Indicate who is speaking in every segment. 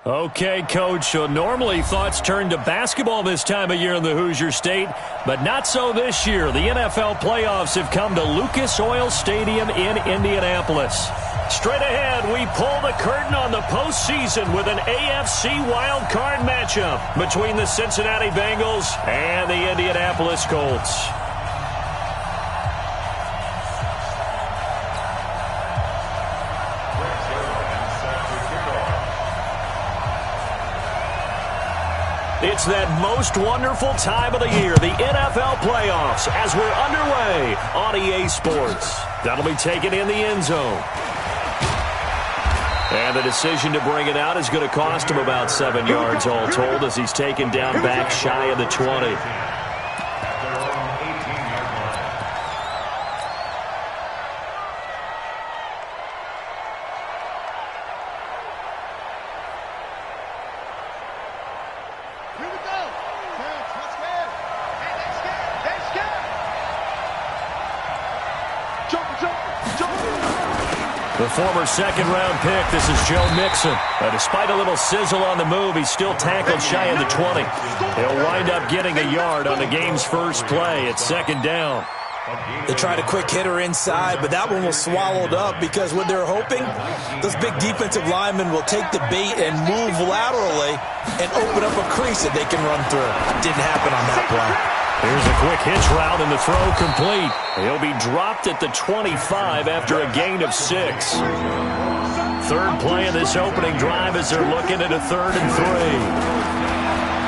Speaker 1: Okay, Coach, so normally thoughts turn to basketball this time of year in the Hoosier State, but not so this year. The NFL playoffs have come to Lucas Oil Stadium in Indianapolis. Straight ahead, we pull the curtain on the postseason with an AFC wildcard matchup between the Cincinnati Bengals and the Indianapolis Colts. It's that most wonderful time of the year, the NFL playoffs, as we're underway on EA Sports. That'll be taken in the end zone. And the decision to bring it out is going to cost him about 7 yards all told as he's taken down back shy of the 20. The former second-round pick, this is Joe Mixon. Despite a little sizzle on the move, he's still tackled shy of the 20. He'll wind up getting a yard on the game's first play. It's second down.
Speaker 2: They tried a quick hitter inside, but that one was swallowed up because what they're hoping, those big defensive linemen will take the bait and move laterally and open up a crease that they can run through. Didn't happen on that play.
Speaker 1: Here's a quick hitch route and the throw complete. He'll be dropped at the 25 after a gain of 6. Third play of this opening drive as they're looking at a 3rd and 3.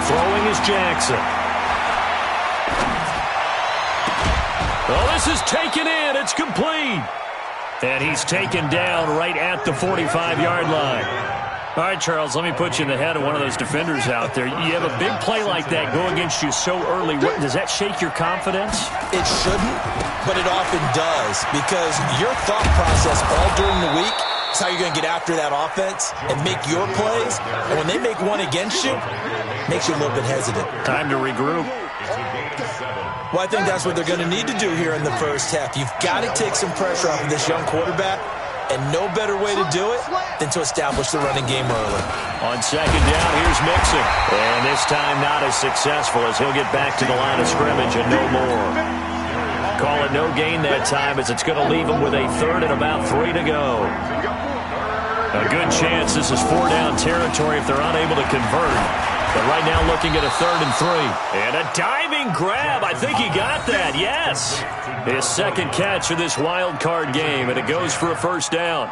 Speaker 1: Throwing is Jackson. Oh, this is taken in. It's complete. And he's taken down right at the 45-yard line. All right, Charles, let me put you in the head of one of those defenders out there. You have a big play like that go against you so early. Does that shake your confidence?
Speaker 2: It shouldn't, but it often does because your thought process all during the week is how you're going to get after that offense and make your plays. And when they make one against you, it makes you a little bit hesitant.
Speaker 1: Time to regroup.
Speaker 2: Well, I think that's what they're going to need to do here in the first half. You've got to take some pressure off of this young quarterback. And no better way to do it than to establish the running game early.
Speaker 1: On second down, here's Mixon. And this time not as successful as he'll get back to the line of scrimmage and no more. Call it no gain that time as it's going to leave him with a 3rd and about 3 to go. A good chance this is 4-down territory if they're unable to convert. But right now looking at a 3rd and 3. And a diving grab. I think he got that. Yes. His second catch of this wild card game, and it goes for a first down.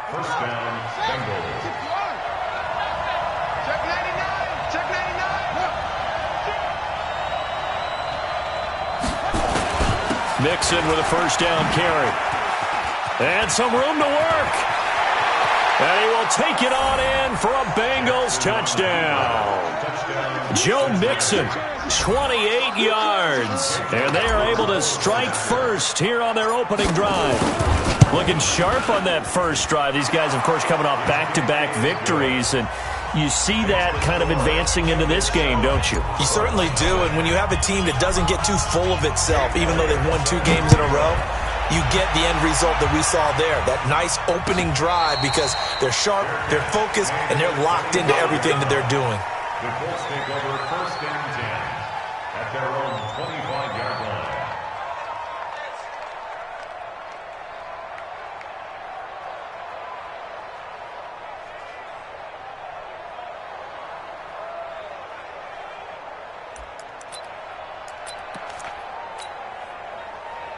Speaker 1: Mixon with a first down carry. And some room to work. And he will take it on in for a Bengals touchdown. Joe Mixon, 28 yards. And they are able to strike first here on their opening drive. Looking sharp on that first drive. These guys, of course, coming off back-to-back victories. And you see that kind of advancing into this game, don't you?
Speaker 2: You certainly do. And when you have a team that doesn't get too full of itself, even though they've won 2 games in a row, you get the end result that we saw there, that nice opening drive because they're sharp, they're focused, and they're locked into everything that they're doing.
Speaker 3: The Colts take over 1st and 10 at their own 25-yard line.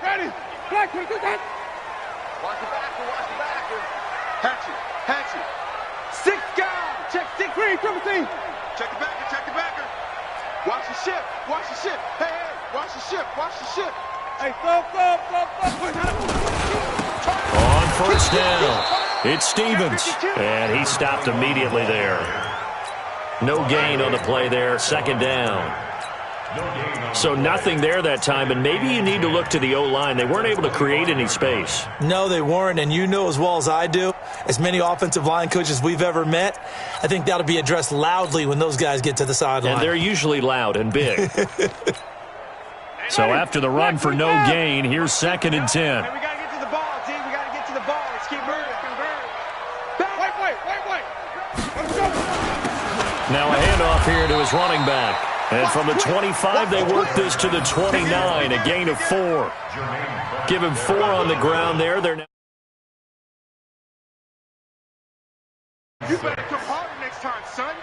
Speaker 4: Ready? Watch the backer. Hatch it. 6 guys. Check 6 3, triple team. Check the backer. Watch the ship. Hey, watch the ship. Hey, go.
Speaker 1: On first down, it's Stevens. And he stopped immediately there. No gain on the play there, second down. So nothing there that time, and maybe you need to look to the O-line. They weren't able to create any space.
Speaker 2: No, they weren't, and you know as well as I do, as many offensive line coaches we've ever met, I think that'll be addressed loudly when those guys get to the sideline.
Speaker 1: And they're usually loud and big. So after the run for no gain, here's 2nd and 10.
Speaker 4: Hey, we got to get to the ball, G. We got to get to the ball. Let's keep moving. Wait. Let's go.
Speaker 1: Now a handoff here to his running back. And from the 25, they work this to the 29, a gain of 4. Give him 4 on the ground there. They're now.
Speaker 4: You better come harder next time, son.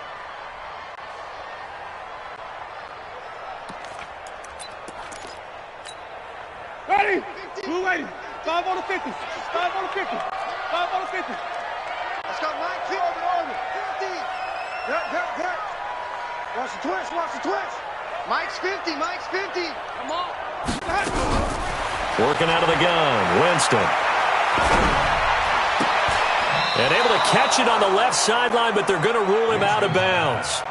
Speaker 4: Ready? Blue lady. 5 on the 50. 5 on the 50. 5 on the 50. Let's go 19 over the over. 50. There. Watch the twitch. Watch the twitch. Mike's 50. Mike's 50. Come on.
Speaker 1: Working out of the gun. Winston. And able to catch it on the left sideline, but they're going to rule him out of bounds.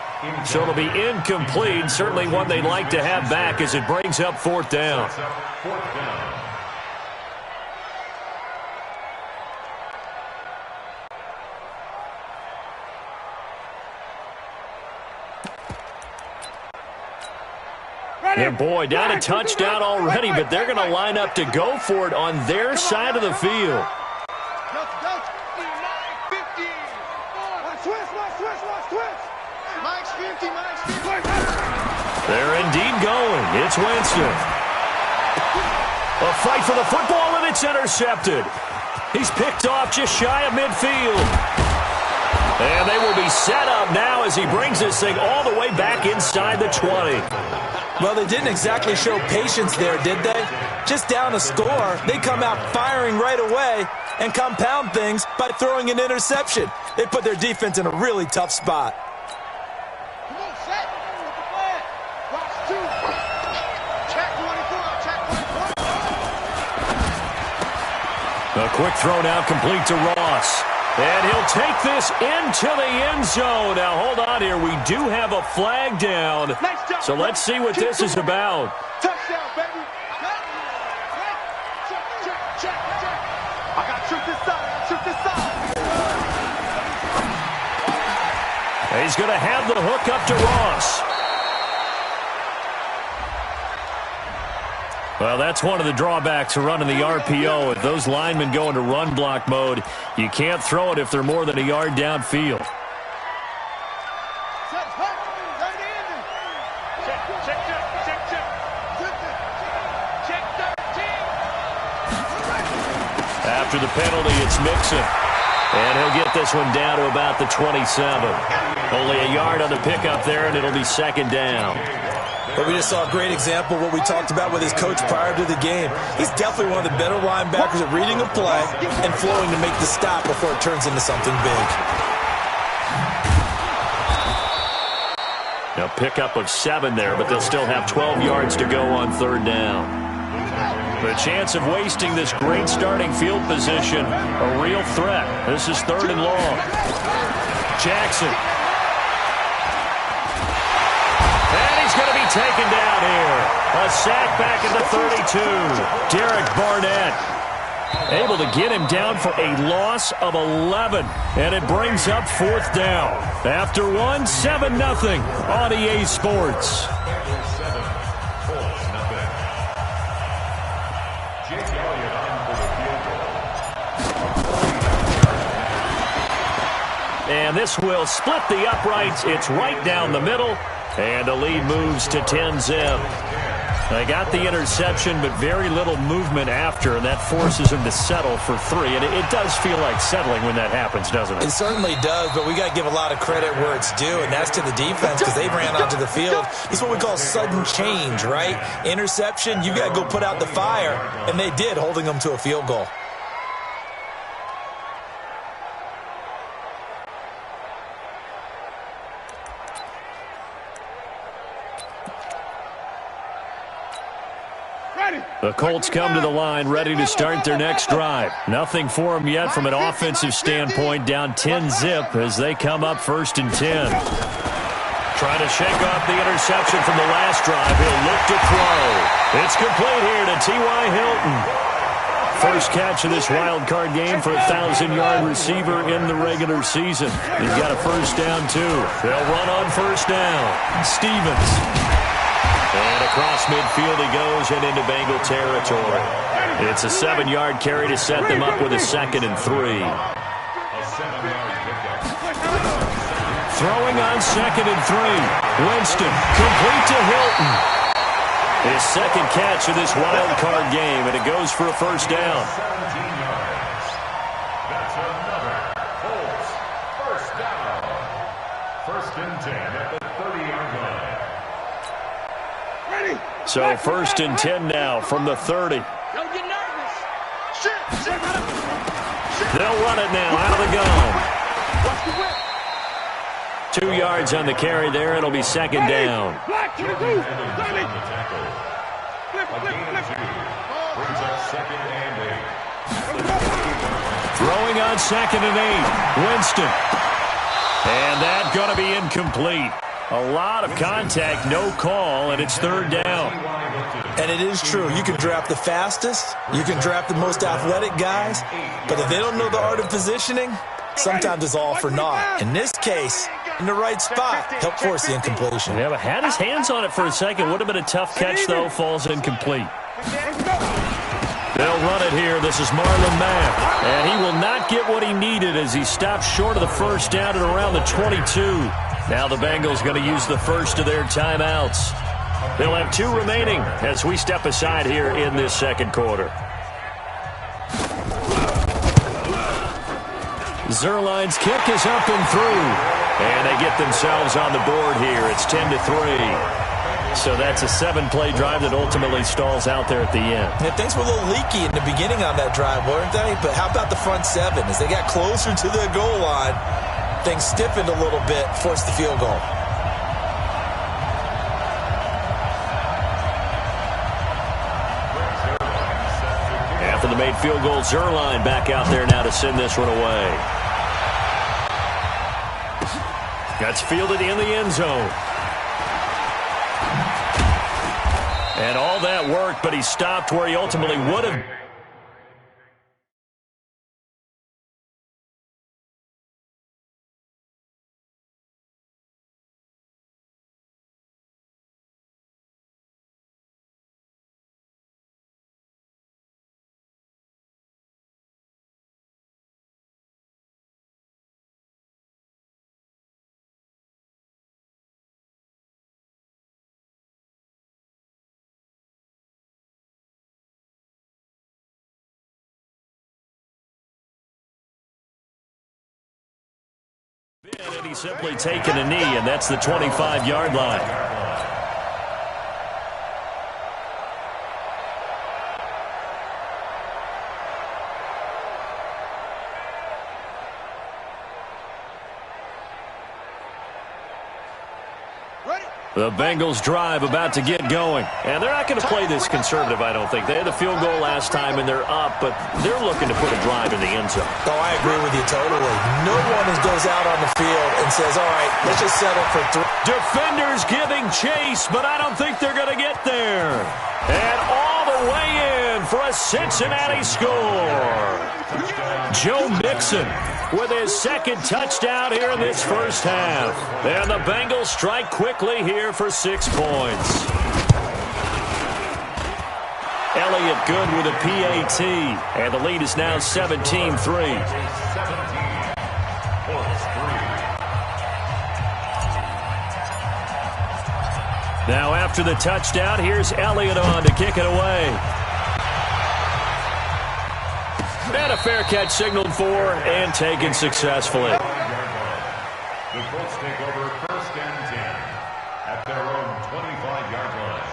Speaker 1: So it'll be incomplete. Certainly one they'd like to have back as it brings up 4th down. And boy, down a touchdown already, but they're going to line up to go for it on their side of the field. They're indeed going. It's Winston. A fight for the football, and it's intercepted. He's picked off just shy of midfield. And they will be set up now as he brings this thing all the way back inside the 20.
Speaker 2: Well, they didn't exactly show patience there, did they? Just down a score, they come out firing right away and compound things by throwing an interception. They put their defense in a really tough spot.
Speaker 4: Come on, set. Watch 2. Check 24. Check 24.
Speaker 1: A quick throw now complete to Ross. And he'll take this into the end zone. Now, hold on here. We do have a flag down.
Speaker 4: Nice job,
Speaker 1: so let's see what this is about.
Speaker 4: Touchdown, baby. Check. I got to shoot this side.
Speaker 1: He's going to have the hook up to Ross. Well, that's one of the drawbacks of running the RPO. If those linemen go into run block mode, you can't throw it if they're more than a yard downfield. After the penalty, it's Mixon. And he'll get this one down to about the 27. Only a yard on the pickup there, and it'll be 2nd down.
Speaker 2: But we just saw a great example of what we talked about with his coach prior to the game. He's definitely one of the better linebackers at reading a play and flowing to make the stop before it turns into something big.
Speaker 1: Now pickup of 7 there, but they'll still have 12 yards to go on 3rd down. The chance of wasting this great starting field position, a real threat. This is 3rd and long. Jackson. Taken down here. A sack back at the 32. Derek Barnett able to get him down for a loss of 11. And it brings up 4th down. After 7-0 on EA Sports. And this will split the uprights. It's right down the middle. And the lead moves to 10-zip. They got the interception, but very little movement after, and that forces them to settle for 3. And it does feel like settling when that happens, doesn't it?
Speaker 2: It certainly does, but we got to give a lot of credit where it's due, and that's to the defense because they ran onto the field. It's what we call sudden change, right? Interception, you got to go put out the fire, and they did, holding them to a field goal.
Speaker 1: The Colts come to the line ready to start their next drive. Nothing for them yet from an offensive standpoint, down 10-zip as they come up 1st and 10. Trying to shake off the interception from the last drive. He'll look to throw. It's complete here to T.Y. Hilton. First catch of this wild card game for a 1,000-yard receiver in the regular season. He's got a 1st down, too. They'll run on 1st down. Stevens. And across midfield he goes and into Bengal territory. It's a 7-yard carry to set them up with a 2nd and 3. Throwing on 2nd and 3. Winston, complete to Hilton. His second catch of this wild card game, and it goes for a first down.
Speaker 3: 17 yards. That's another Colts first down. 1st and 10 at the 30-yard line.
Speaker 4: Ready?
Speaker 1: So 1st and 10 now from the 30.
Speaker 4: Don't get nervous. Shit.
Speaker 1: They'll run it now out of the gun.
Speaker 4: Watch the whip.
Speaker 1: 2 yards on the carry there. It'll be 2nd down.
Speaker 4: Black to the goose.
Speaker 3: On the tackle. A gain of 2. Brings up 2nd and 8.
Speaker 1: Throwing on 2nd and 8. Winston. And that's going to be incomplete. A lot of contact, no call, and it's 3rd down.
Speaker 2: And it is true. You can draft the fastest. You can draft the most athletic guys. But if they don't know the art of positioning, sometimes it's all for naught. In this case, in the right spot, help force the incompletion.
Speaker 1: Yeah, but had his hands on it for a second. Would have been a tough catch, though. Falls incomplete. They'll run it here. This is Marlon Mack. And he will not get what he needed as he stopped short of the first down at around the 22. Now the Bengals going to use the first of their timeouts. They'll have 2 remaining as we step aside here in this second quarter. Zerline's kick is up and through. And they get themselves on the board here. It's 10-3. So that's a 7-play drive that ultimately stalls out there at the end.
Speaker 2: Yeah, things were a little leaky in the beginning on that drive, weren't they? But how about the front 7? As they got closer to the goal line, things stiffened a little bit, forced the field goal.
Speaker 1: After the made field goal, Zerline back out there now to send this one away. That's fielded in the end zone. And all that worked, but he stopped where he ultimately would have. And he's simply taken a knee, and that's the 25-yard line. The Bengals drive about to get going. And they're not going to play this conservative, I don't think. They had the field goal last time, and they're up, but they're looking to put a drive in the end zone.
Speaker 2: Oh, I agree with you totally. No one goes out on the field and says, all right, let's just settle for 3.
Speaker 1: Defenders giving chase, but I don't think they're going to get there. And all the way in for a Cincinnati score. Joe Mixon with his second touchdown here in this first half. And the Bengals strike quickly here for 6 points. Elliott good with a PAT. And the lead is now 17-3. Now after the touchdown, here's Elliott on to kick it away. And a fair catch signaled for and taken successfully.
Speaker 3: The Colts take over 1st and 10 at their own 25-yard line.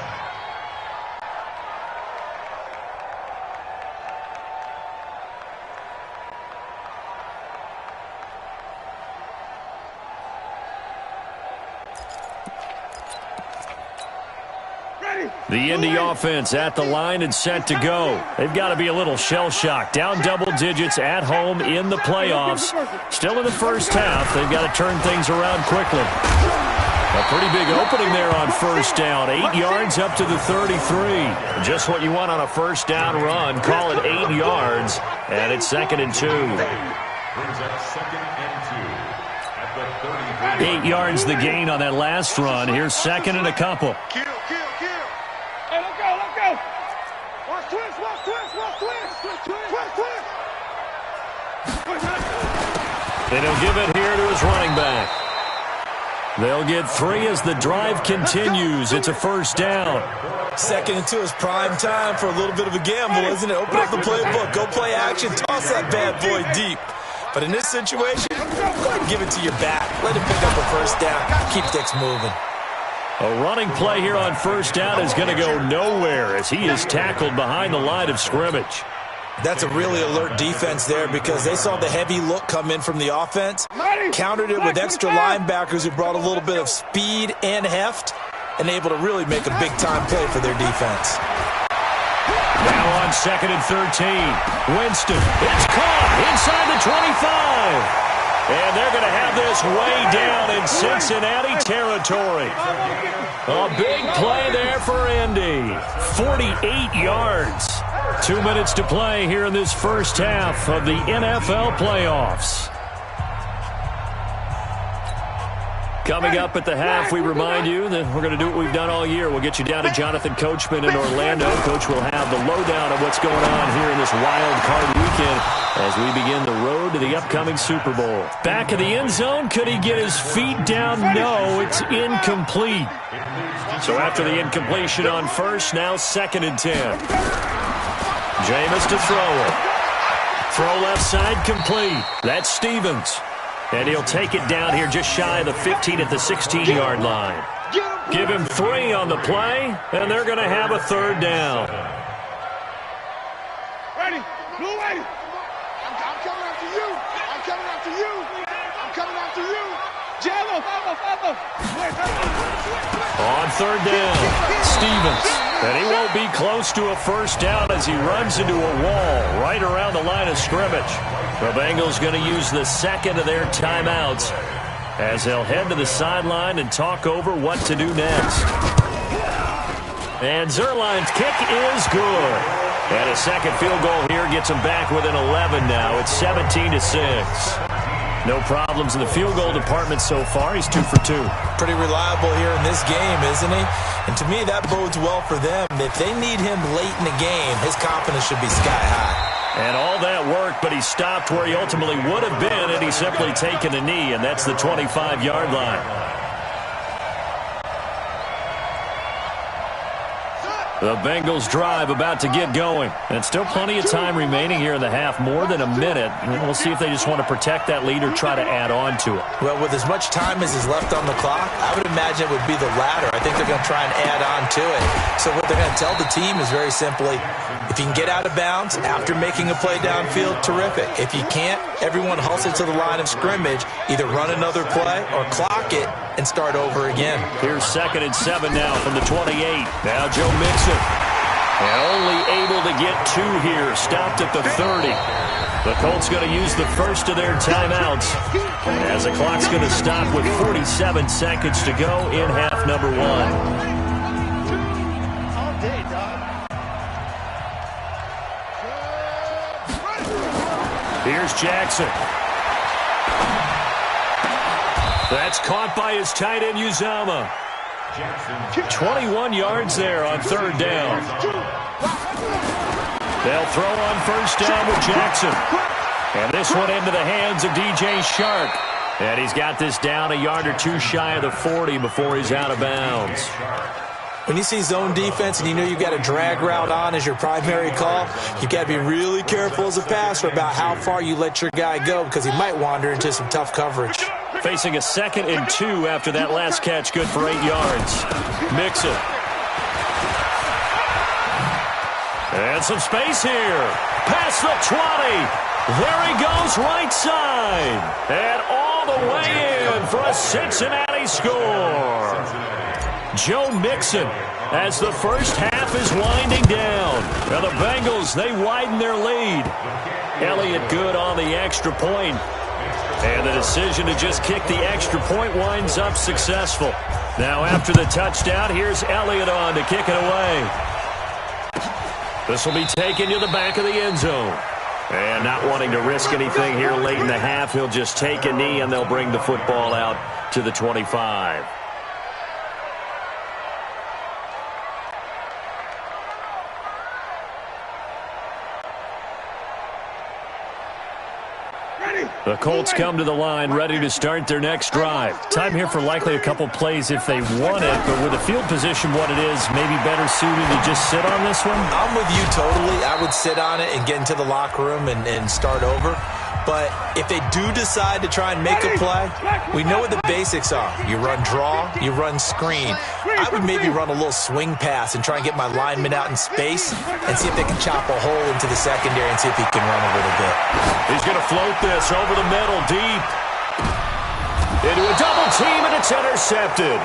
Speaker 1: The Indy offense at the line and set to go. They've got to be a little shell-shocked. Down double digits at home in the playoffs. Still in the first half. They've got to turn things around quickly. A pretty big opening there on first down. 8 yards up to the 33. Just what you want on a first down run. Call it 8 yards. And it's 2nd and 2.
Speaker 3: Brings up 2nd and 2 at the 33.
Speaker 1: 8 yards the gain on that last run. Here's 2nd and a couple.
Speaker 4: Kill. Hey, let's go. Watch twist.
Speaker 1: They don't give it here to his running back. They'll get 3 as the drive continues. It's a first down.
Speaker 2: Second and 2 is prime time for a little bit of a gamble, isn't it? Open up the playbook, go play action, toss that bad boy deep. But in this situation, go ahead and give it to your back. Let him pick up a first down. Keep things moving.
Speaker 1: A running play here on first down is going to go nowhere as he is tackled behind the line of scrimmage.
Speaker 2: That's a really alert defense there because they saw the heavy look come in from the offense, countered it with extra linebackers who brought a little bit of speed and heft, and able to really make a big-time play for their defense.
Speaker 1: Now on 2nd and 13. Winston, it's caught inside the 25. And they're going to have this way down in Cincinnati territory. A big play there for Indy. 48 yards. 2 minutes to play here in this first half of the NFL playoffs. Coming up at the half, we remind you that we're going to do what we've done all year. We'll get you down to Jonathan Coachman in Orlando. Coach will have the lowdown of what's going on here in this wild card weekend as we begin the road to the upcoming Super Bowl. Back in the end zone, could he get his feet down? No, it's incomplete. So after the incompletion on first, now 2nd and 10. Jameis to throw it. Throw left side complete. That's Stevens. And he'll take it down here just shy of the 15 at the 16-yard line. Give him 3 on the play, and they're going to have a third down.
Speaker 4: Ready? Blue ready. I'm coming after you. I'm coming after you. I'm coming after you. Jello.
Speaker 1: On third down, Stevens. And he won't be close to a first down as he runs into a wall right around the line of scrimmage. The Bengals going to use the second of their timeouts as they'll head to the sideline and talk over what to do next. And Zerline's kick is good. And a second field goal here gets them back within 11 now. It's 17-6. No problems in the field goal department so far. He's 2 for 2.
Speaker 2: Pretty reliable here in this game, isn't he? And to me, that bodes well for them. If they need him late in the game, his confidence should be sky high.
Speaker 1: And all that work, but he stopped where he ultimately would have been, and he's simply taken a knee, and that's the 25-yard line. The Bengals drive about to get going. And still plenty of time remaining here in the half, more than a minute. And we'll see if they just want to protect that lead or try to add on to it.
Speaker 2: Well, with as much time as is left on the clock, I would imagine it would be the latter. I think they're going to try and add on to it. So what they're going to tell the team is very simply, if you can get out of bounds after making a play downfield, terrific. If you can't, everyone hustle to the line of scrimmage, either run another play or clock it and start over again.
Speaker 1: Here's 2nd and 7 now from the 28. Now Joe Mixon. And only able to get 2 here. Stopped at the 30. The Colts going to use the first of their timeouts as the clock's going to stop with 47 seconds to go in half number 1. Here's Jackson. That's caught by his tight end, Uzama. 21 yards there on third down. They'll throw on first down with Jackson. And this one into the hands of DJ Shark. And he's got this down a yard or 2 shy of the 40 before he's out of bounds.
Speaker 2: When you see zone defense and you know you've got a drag route on as your primary call, you've got to be really careful as a passer about how far you let your guy go because he might wander into some tough coverage.
Speaker 1: Facing a 2nd and 2 after that last catch, good for 8 yards. Mixon. And some space here. Past the 20. There he goes right side. And all the way in for a Cincinnati score. Joe Mixon as the first half is winding down. Now the Bengals, they widen their lead. Elliott good on the extra point. And the decision to just kick the extra point winds up successful. Now after the touchdown, here's Elliott on to kick it away. This will be taken to the back of the end zone. And not wanting to risk anything here late in the half, he'll just take a knee and they'll bring the football out to the 25. The Colts come to the line ready to start their next drive. Time here for likely a couple plays if they want it, but with the field position what it is, maybe better suited to just sit on this one?
Speaker 2: I'm with you totally. I would sit on it and get into the locker room and start over. But if they do decide to try and make a play, we know what the basics are. You run draw, you run screen. I would maybe run a little swing pass and try and get my lineman out in space and see if they can chop a hole into the secondary and see if he can run a little bit.
Speaker 1: He's going to float this over the middle, deep. Into a double team, and it's intercepted.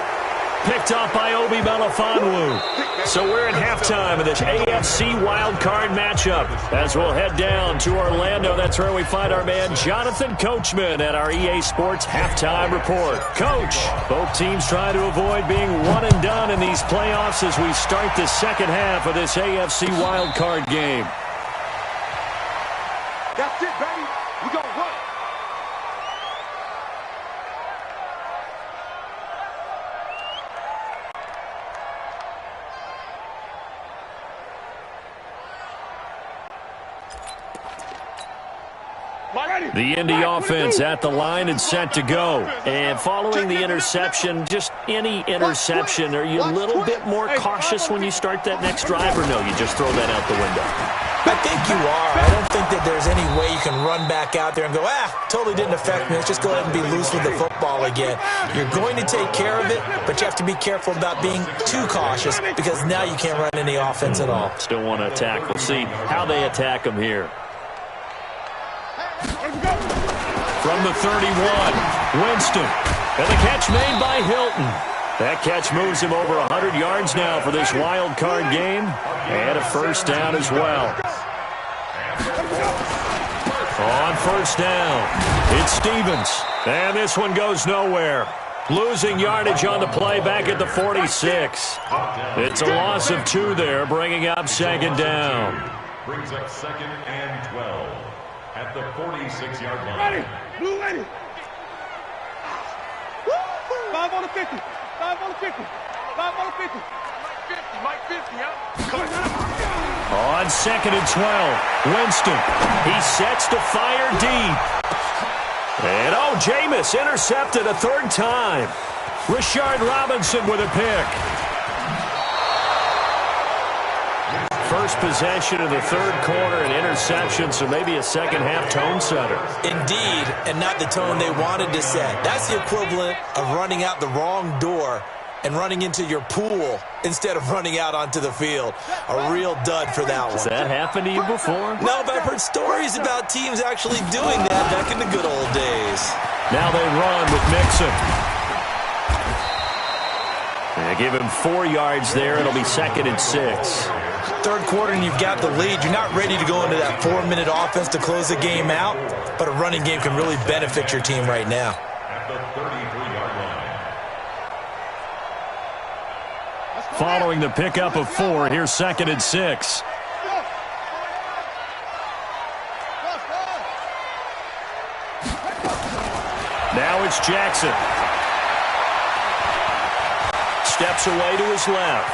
Speaker 1: Picked off by Obi Melifonwu. So we're in halftime of this AFC wildcard matchup. As we'll head down to Orlando, that's where we find our man Jonathan Coachman at our EA Sports Halftime Report. Coach, both teams try to avoid being one and done in these playoffs as we start the second half of this AFC wildcard game.
Speaker 4: That's it, baby. We gonna run.
Speaker 1: The Indy offense at the line and set to go. And following the interception, just any interception, are you a little bit more cautious when you start that next drive, or no, you just throw that out the window?
Speaker 2: I think you are. I don't think that there's any way you can run back out there and go, totally didn't affect me. Let's just go ahead and be loose with the football again. You're going to take care of it, but you have to be careful about being too cautious because now you can't run any offense at all.
Speaker 1: Still want to attack. We'll see how they attack them here. From the 31, Winston. And the catch made by Hilton. That catch moves him over 100 yards now for this wild card game. And a first down as well. On first down, it's Stevens. And this one goes nowhere. Losing yardage on the play back at the 46. It's a loss of 2 there, bringing up second down.
Speaker 3: Brings up second and 12 at the 46-yard line.
Speaker 4: Ready. Blue ready. 5 on the 50. 5 on the 50. 5 on the 50. Mike 50, yeah.
Speaker 1: On second and 12, Winston. He sets to fire deep. And Jameis intercepted a third time. Rashard Robinson with a pick. First possession of the third quarter, an interception, so maybe a second-half tone setter.
Speaker 2: Indeed, and not the tone they wanted to set. That's the equivalent of running out the wrong door and running into your pool instead of running out onto the field. A real dud for that one.
Speaker 1: Has that happened to you before?
Speaker 2: No, but I've heard stories about teams actually doing that back in the good old days.
Speaker 1: Now they run with Mixon. They give him 4 yards there. It'll be second and 6.
Speaker 2: Third quarter and you've got the lead. You're not ready to go into that 4-minute offense to close the game out, but a running game can really benefit your team right now.
Speaker 3: At the 33-yard line.
Speaker 1: Following the pickup of 4, here's second and 6. Now it's Jackson. Steps away to his left.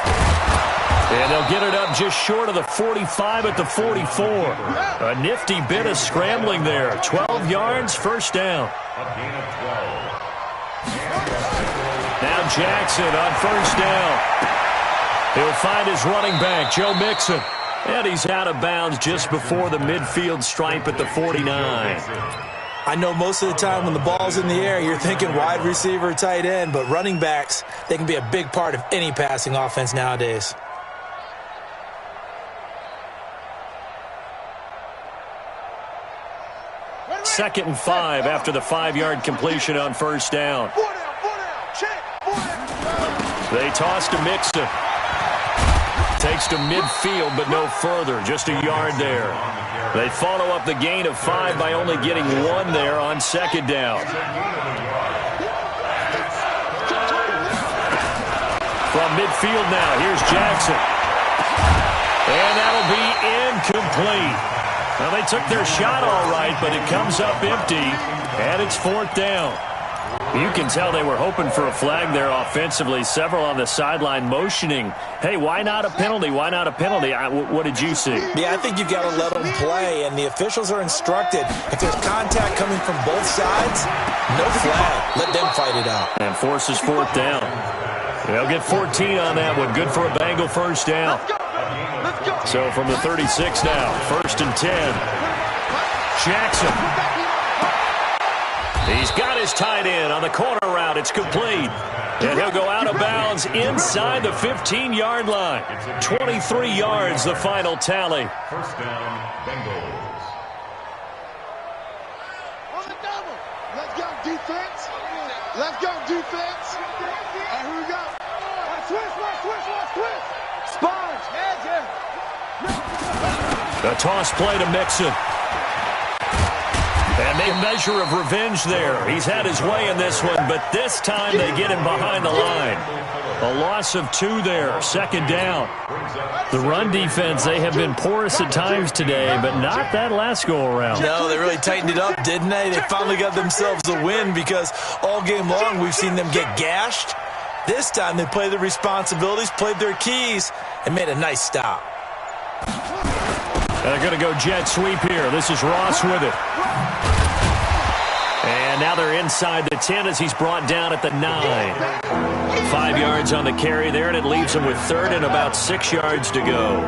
Speaker 1: And they'll get it up just short of the 45 at the 44. A nifty bit of scrambling there. 12 yards, first down.
Speaker 3: A gain of 12.
Speaker 1: Now Jackson on first down. He'll find his running back, Joe Mixon. And he's out of bounds just before the midfield stripe at the 49.
Speaker 2: I know most of the time when the ball's in the air, you're thinking wide receiver, tight end, but running backs, they can be a big part of any passing offense nowadays.
Speaker 1: Second and 5 after the 5-yard completion on first down. They toss to Mixon. Takes to midfield, but no further. Just a yard there. They follow up the gain of 5 by only getting 1 there on second down. From midfield now, here's Jackson. And that'll be incomplete. Well, they took their shot all right, but it comes up empty, and it's fourth down. You can tell they were hoping for a flag there offensively. Several on the sideline motioning, hey, why not a penalty? Why not a penalty? What did you see?
Speaker 2: Yeah, I think you've got to let them play, and the officials are instructed. If there's contact coming from both sides, no flag. Let them fight it out.
Speaker 1: And forces fourth down. They'll get 14 on that one. Good for a Bengal first down. So from the 36 now, 1st and 10. Jackson. He's got his tight end on the corner route. It's complete. And he'll go out of bounds inside the 15-yard line. 23 yards, the final tally.
Speaker 3: First down, Bengals.
Speaker 4: On the double. Let's go, defense. Let's go, defense. And here we go. Switch. Sponge.
Speaker 1: A toss play to Mixon. And a measure of revenge there. He's had his way in this one, but this time they get him behind the line. A loss of 2 there, 2nd down. The run defense, they have been porous at times today, but not that last go-around.
Speaker 2: No, they really tightened it up, didn't they? They finally got themselves a win because all game long we've seen them get gashed. This time they played their responsibilities, played their keys, and made a nice stop.
Speaker 1: They're going to go jet sweep here. This is Ross with it. And now they're inside the 10 as he's brought down at the 9. 5 yards on the carry there, and it leaves him with 3rd and about 6 yards to go.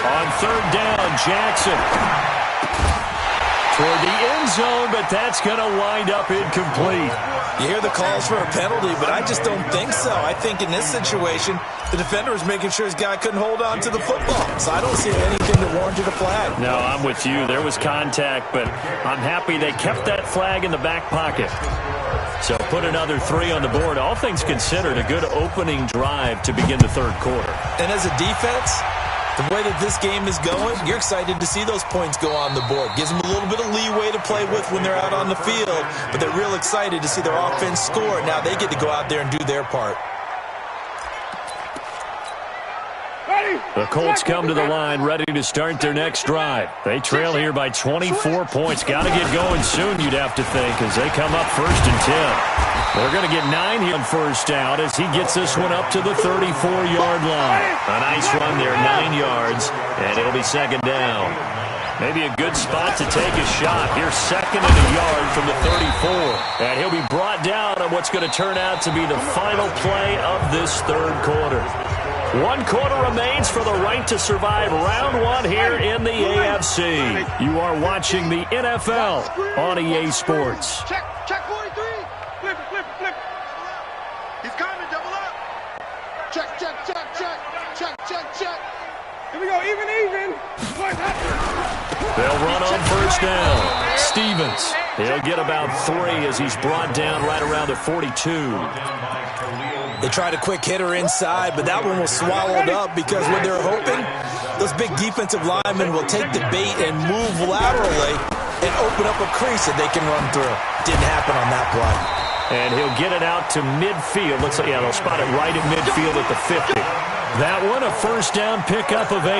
Speaker 1: On 3rd down, Jackson. Toward the end zone, but that's going to wind up incomplete.
Speaker 2: You hear the calls for a penalty, but I just don't think so. I think in this situation, the defender was making sure his guy couldn't hold on to the football. So I don't see anything that warranted a flag.
Speaker 1: No, I'm with you. There was contact, but I'm happy they kept that flag in the back pocket. So put another 3 on the board. All things considered, a good opening drive to begin the 3rd quarter.
Speaker 2: And as a defense, the way that this game is going, you're excited to see those points go on the board. Gives them a little bit of leeway to play with when they're out on the field, but they're real excited to see their offense score. Now they get to go out there and do their part.
Speaker 1: The Colts come to the line ready to start their next drive. They trail here by 24 points. Got to get going soon, you'd have to think, as they come up 1st and 10. They're going to get 9 here on 1st down as he gets this one up to the 34-yard line. A nice run there, 9 yards, and it'll be 2nd down. Maybe a good spot to take a shot. Here's 2nd and a yard from the 34. And he'll be brought down on what's going to turn out to be the final play of this 3rd quarter. 1 quarter remains for the right to survive round 1 here in the AFC. You are watching the NFL on EA Sports.
Speaker 4: Check 43. Flip it. He's coming, double up. Check. Here we go, even.
Speaker 1: They'll run on 1st down. Stevens, he'll get about 3 as he's brought down right around the 42.
Speaker 2: They tried a quick hitter inside, but that one was swallowed up because when they're hoping, those big defensive linemen will take the bait and move laterally and open up a crease that they can run through. Didn't happen on that play.
Speaker 1: And he'll get it out to midfield. Looks like, they'll spot it right at midfield at the 50. That one, a 1st down pickup of 8.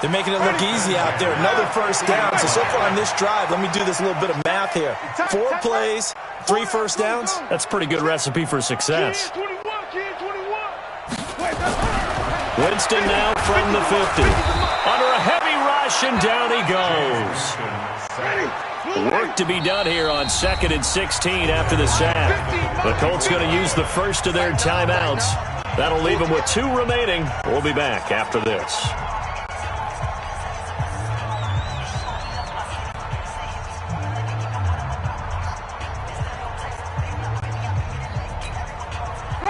Speaker 2: They're making it look easy out there. Another 1st down. So far on this drive, let me do this little bit of math here. 4 plays, 3 1st downs.
Speaker 1: That's a pretty good recipe for success. Winston now from the 50. Under a heavy rush, and down he goes. Work to be done here on 2nd and 16 after the sack. The Colts going to use the first of their timeouts. That'll leave them with 2 remaining. We'll be back after this.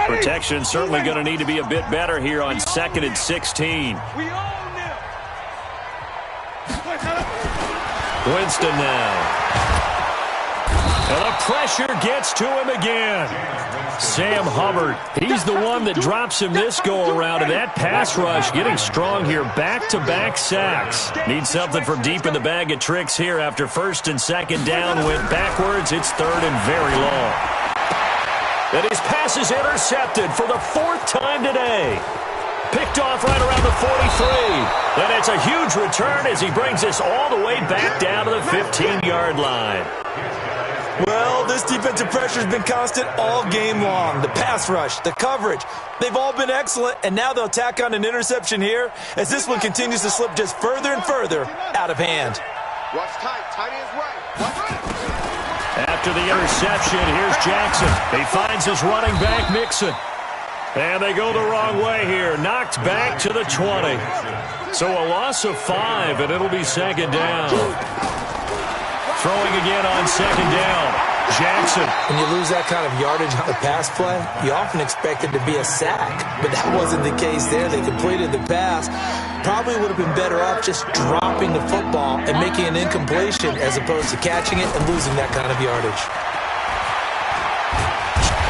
Speaker 1: Protection certainly going to need to be a bit better here on 2nd and 16. Winston now. And the pressure gets to him again. Sam Hubbard, he's the one that drops him this go-around, and that pass rush getting strong here. Back-to-back sacks. Need something from deep in the bag of tricks here after 1st and 2nd down. Went backwards. It's 3rd and very long. And his pass is intercepted for the 4th time today. Picked off right around the 43. And it's a huge return as he brings us all the way back down to the 15-yard line.
Speaker 2: Well, this defensive pressure has been constant all game long. The pass rush, the coverage, they've all been excellent, and now they'll tack on an interception here as this one continues to slip just further and further out of hand.
Speaker 4: Watch tight. Tight ends right. Watch right.
Speaker 1: After the interception, here's Jackson. He finds his running back, Mixon. And they go the wrong way here. Knocked back to the 20. So a loss of 5, and it'll be second down. Throwing again on second down. Jackson.
Speaker 2: When you lose that kind of yardage on a pass play, you often expect it to be a sack. But that wasn't the case there. They completed the pass. Probably would have been better off just dropping the football and making an incompletion as opposed to catching it and losing that kind of yardage.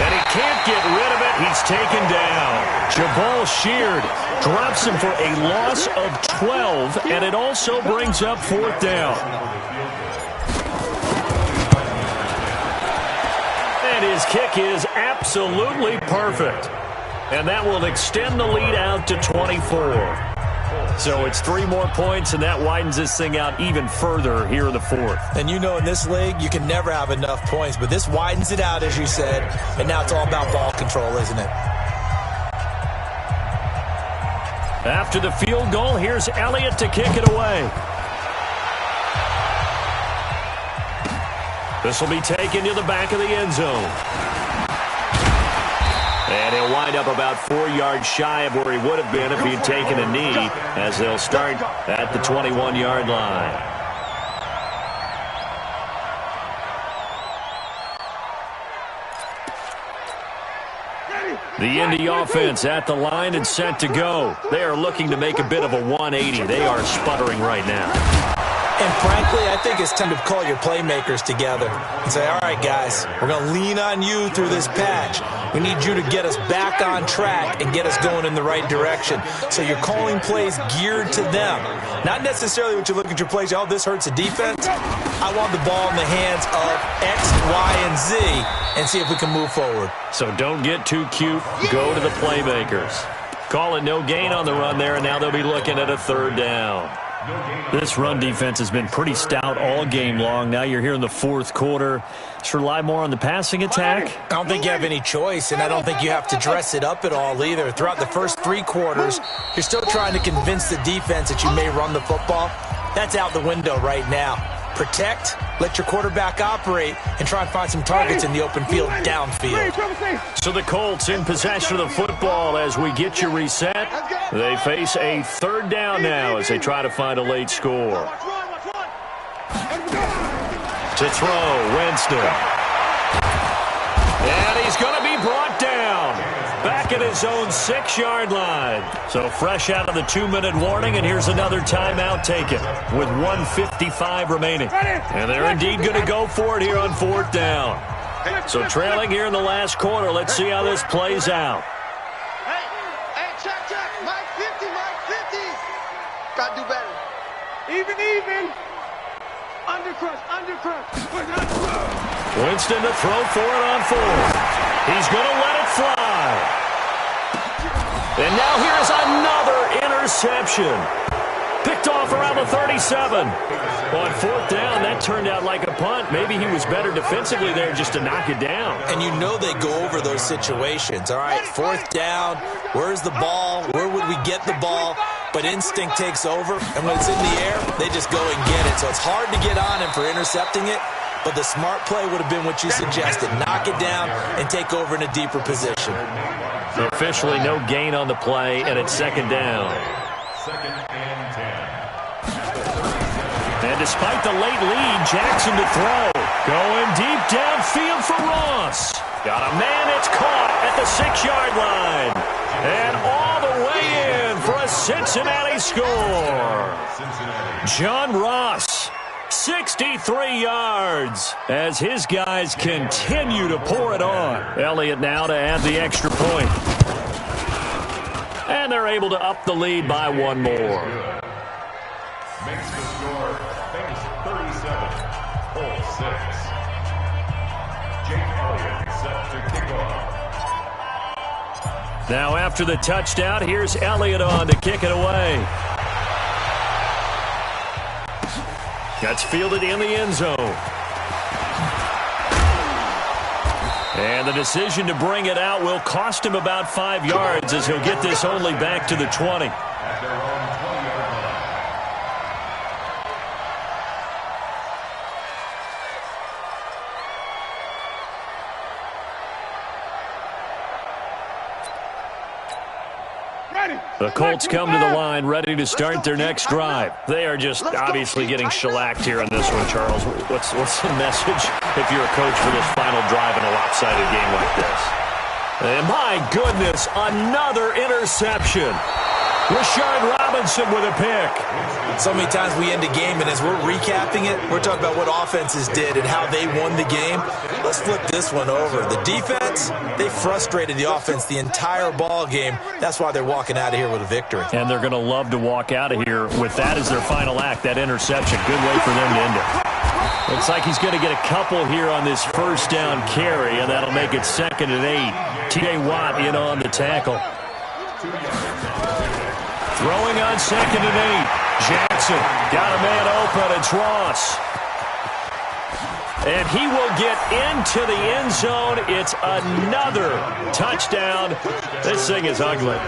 Speaker 1: And he can't get rid of it. He's taken down. Jabal Sheard drops him for a loss of 12, and it also brings up fourth down. And his kick is absolutely perfect. And that will extend the lead out to 24. So it's 3 more points, and that widens this thing out even further here in the fourth.
Speaker 2: And you know in this league, you can never have enough points, but this widens it out, as you said, and now it's all about ball control, isn't it?
Speaker 1: After the field goal, here's Elliott to kick it away. This will be taken to the back of the end zone. And he'll wind up about 4 yards shy of where he would have been if he had taken a knee, as they'll start at the 21-yard line. The Indy offense at the line and set to go. They are looking to make a bit of a 180. They are sputtering right now.
Speaker 2: And frankly, I think it's time to call your playmakers together and say, all right, guys, we're going to lean on you through this patch. We need you to get us back on track and get us going in the right direction. So you're calling plays geared to them. Not necessarily when you look at your plays, oh, this hurts the defense. I want the ball in the hands of X, Y, and Z and see if we can move forward.
Speaker 1: So don't get too cute. Go to the playmakers. Call it no gain on the run there, and now they'll be looking at a third down. This run defense has been pretty stout all game long. Now you're here in the fourth quarter. Just rely more on the passing attack.
Speaker 2: I don't think you have any choice, and I don't think you have to dress it up at all either. Throughout the first 3 quarters, you're still trying to convince the defense that you may run the football. That's out the window right now. Protect, let your quarterback operate, and try and find some targets in the open field downfield.
Speaker 1: So the Colts in possession of the football as we get you reset. They face a third down now as they try to find a late score. To throw, Winston. And he's going to be brought down. Back at his own 6-yard line. So fresh out of the 2-minute warning, and here's another timeout taken with 1:55 remaining. And they're indeed going to go for it here on fourth down. So trailing here in the last quarter. Let's see how this plays out.
Speaker 4: Hey, check. Mike 50. Got to do better. Even. Undercrush.
Speaker 1: Winston to throw for it on fourth. He's going to let it fly. And now here's another interception. Picked off around the 37. On fourth down, that turned out like a punt. Maybe he was better defensively there just to knock it down.
Speaker 2: And you know they go over those situations. All right, fourth down, where's the ball? Where would we get the ball? But instinct takes over, and when it's in the air, they just go and get it. So it's hard to get on him for intercepting it, but the smart play would have been what you suggested. Knock it down and take over in a deeper position.
Speaker 1: So officially no gain on the play, and it's second down.
Speaker 3: Second and 10.
Speaker 1: And despite the late lead, Jackson to throw. Going deep downfield for Ross. Got a man, it's caught at the 6-yard line. And all the way in for a Cincinnati score. John Ross, 63 yards as his guys continue to pour it on. Elliott now to add the extra point. And they're able to up the lead by 1 more.
Speaker 3: Makes the score Bengals 37, Colts 6. Jake Elliott set to kick off.
Speaker 1: Now after the touchdown, here's Elliott on to kick it away. That's fielded in the end zone. And the decision to bring it out will cost him about 5 yards as he'll get this only back to the 20.
Speaker 3: At their own 20-yard line.
Speaker 1: The Colts come to the line ready to start their next drive. They are just obviously getting shellacked here in this one, Charles. What's the message if you're a coach for this final drive in a lopsided game like this? And my goodness, another interception. Rashard Robinson with a pick.
Speaker 2: So many times we end a game, and as we're recapping it, we're talking about what offenses did and how they won the game. Let's flip this one over. The defense, they frustrated the offense the entire ball game. That's why they're walking out of here with a victory.
Speaker 1: And they're going to love to walk out of here with that as their final act, that interception. Good way for them to end it. Looks like he's going to get a couple here on this first down carry, and that'll make it 2nd and 8. T.J. Watt in on the tackle. Throwing on 2nd and 8. Jackson got a man open. It's Ross. And he will get into the end zone. It's another touchdown. This thing is ugly.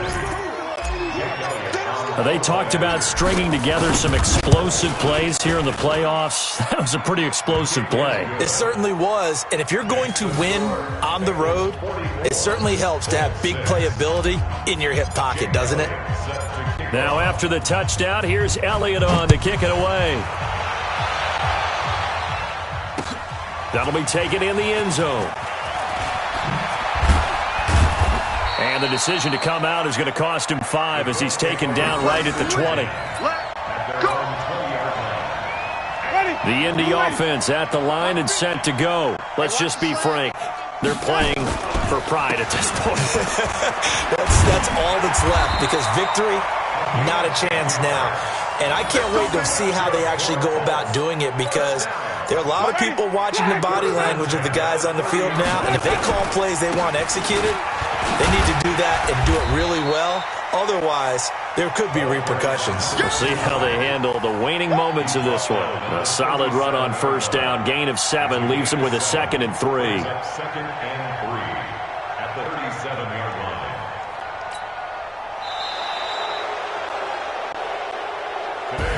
Speaker 1: They talked about stringing together some explosive plays here in the playoffs. That was a pretty explosive play.
Speaker 2: It certainly was. And if you're going to win on the road, it certainly helps to have big playability in your hip pocket, doesn't it?
Speaker 1: Now after the touchdown, here's Elliott on to kick it away. That'll be taken in the end zone. And the decision to come out is going to cost him 5 as he's taken down right at the 20. The Indy offense at the line and set to go. Let's just be frank. They're playing for pride at this point.
Speaker 2: That's all that's left, because victory, not a chance now. And I can't wait to see how they actually go about doing it, because there are a lot of people watching the body language of the guys on the field now, and if they call plays they want executed, they need to do that and do it really well. Otherwise, there could be repercussions.
Speaker 1: We'll see how they handle the waning moments of this one. A solid run on first down, gain of 7, leaves them with a 2nd and 3.
Speaker 3: 2nd and 3 at the 37-yard line.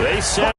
Speaker 1: They set